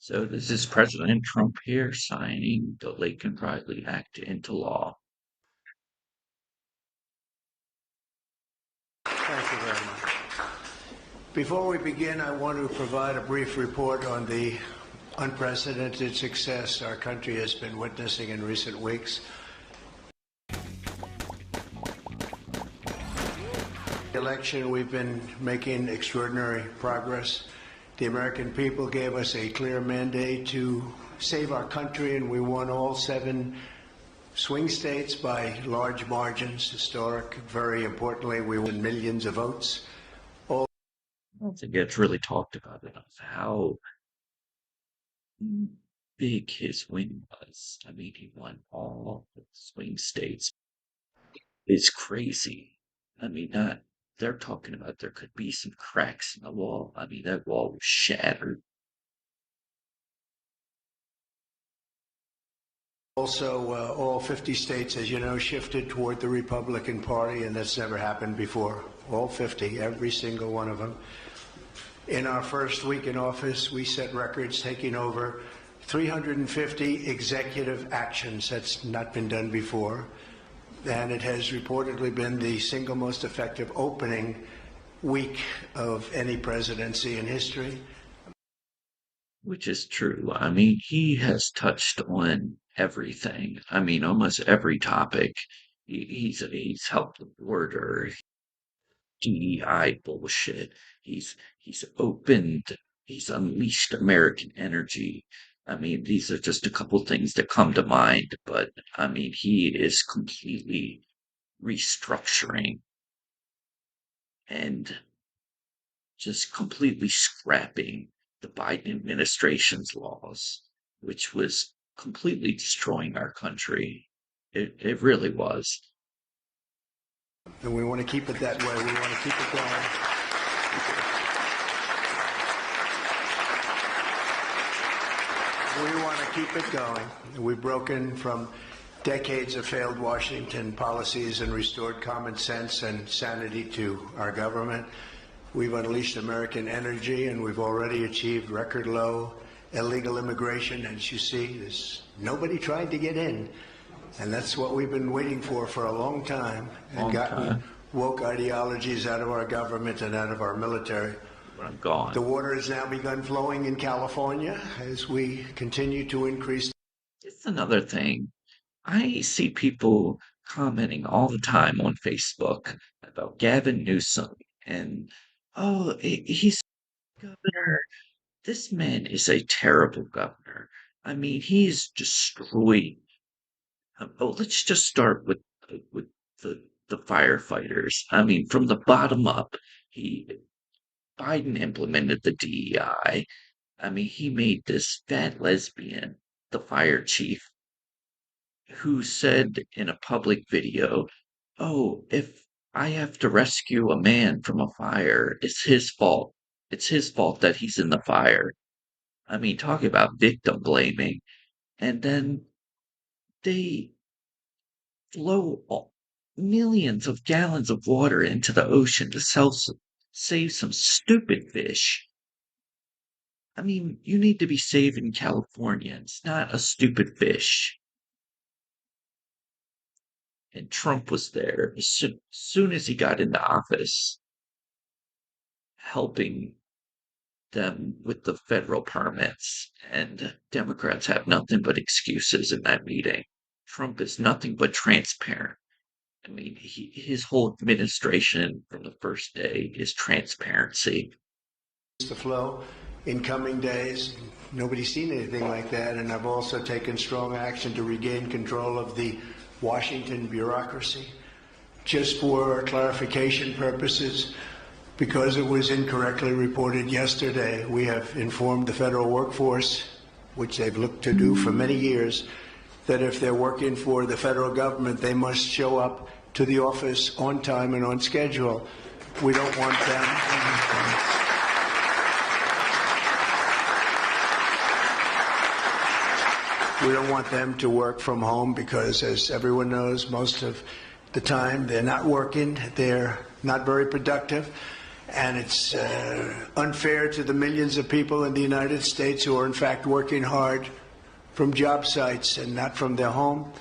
So this is President Trump here signing the Laken Riley Act into law. Thank you very much. Before we begin, I want to provide a brief report on the unprecedented success our country has been witnessing in recent weeks. Election, we've been making extraordinary progress. The American people gave us a clear mandate to save our country, and we won all 7 swing states by large margins, historic. Very importantly, we won millions of votes. I don't think it's really talked about enough how big his win was. I mean, he won all the swing states. It's crazy. I mean, not they're talking about there could be some cracks in the wall. I mean, that wall was shattered. Also, all 50 states, as you know, shifted toward the Republican Party, and that's never happened before. All 50, every single one of them. In our first week in office, we set records, taking over 350 executive actions. That's not been done before. And it has reportedly been the single most effective opening week of any presidency in history. Which is true. I mean, he has touched on everything. I mean, almost every topic. He's helped the border, DEI bullshit. He's opened. He's unleashed American energy. I mean, these are just a couple things that come to mind, but I mean, he is completely restructuring and just completely scrapping the Biden administration's laws, which was completely destroying our country. It really was. And we want to keep it that way. We want to keep it going. We want to keep it going. We've broken from decades of failed Washington policies and restored common sense and sanity to our government. We've unleashed American energy, and we've already achieved record low illegal immigration. As you see, there's nobody trying to get in. And that's what we've been waiting for a long time, and gotten woke ideologies out of our government and out of our military. I'm gone. The water has now begun flowing in California as we continue to increase. It's another thing. I see people commenting all the time on Facebook about Gavin Newsom and, oh, he's governor. This man is a terrible governor. I mean, he's destroyed. Oh, let's just start with the firefighters. I mean, from the bottom up, he Biden implemented the DEI. I mean, he made this fat lesbian the fire chief who said in a public video, "Oh, if I have to rescue a man from a fire, it's his fault. It's his fault that he's in the fire." I mean, talk about victim blaming. And then they flow millions of gallons of water into the ocean to save some stupid fish. I mean, you need to be saving Californians, not a stupid fish. And Trump was there as soon as he got into office, helping them with the federal permits. And Democrats have nothing but excuses in that meeting. Trump is nothing but transparent. I mean, his whole administration from the first day is transparency. The flow in coming days. Nobody's seen anything like that, and I've also taken strong action to regain control of the Washington bureaucracy. Just for clarification purposes, because it was incorrectly reported yesterday, we have informed the federal workforce, which they've looked to do for many years, that if they're working for the federal government, they must show up to the office on time and on schedule. We don't want them. We don't want them to work from home because, as everyone knows, most of the time they're not working, they're not very productive, And it's unfair to the millions of people in the United States who are, in fact, working hard from job sites and not from their home.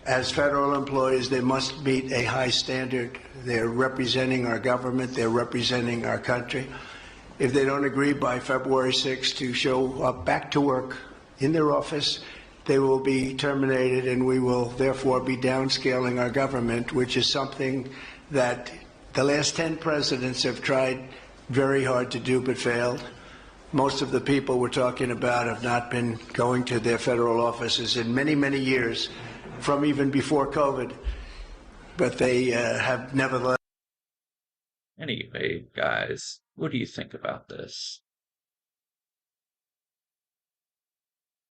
As federal employees, they must meet a high standard. They're representing our government. They're representing our country. If they don't agree by February 6th to show up back to work in their office, they will be terminated, and we will therefore be downscaling our government, which is something that the last 10 presidents have tried very hard to do but failed. Most of the people we're talking about have not been going to their federal offices in many, many years, from even before COVID, but they have nevertheless. Anyway, guys, what do you think about this?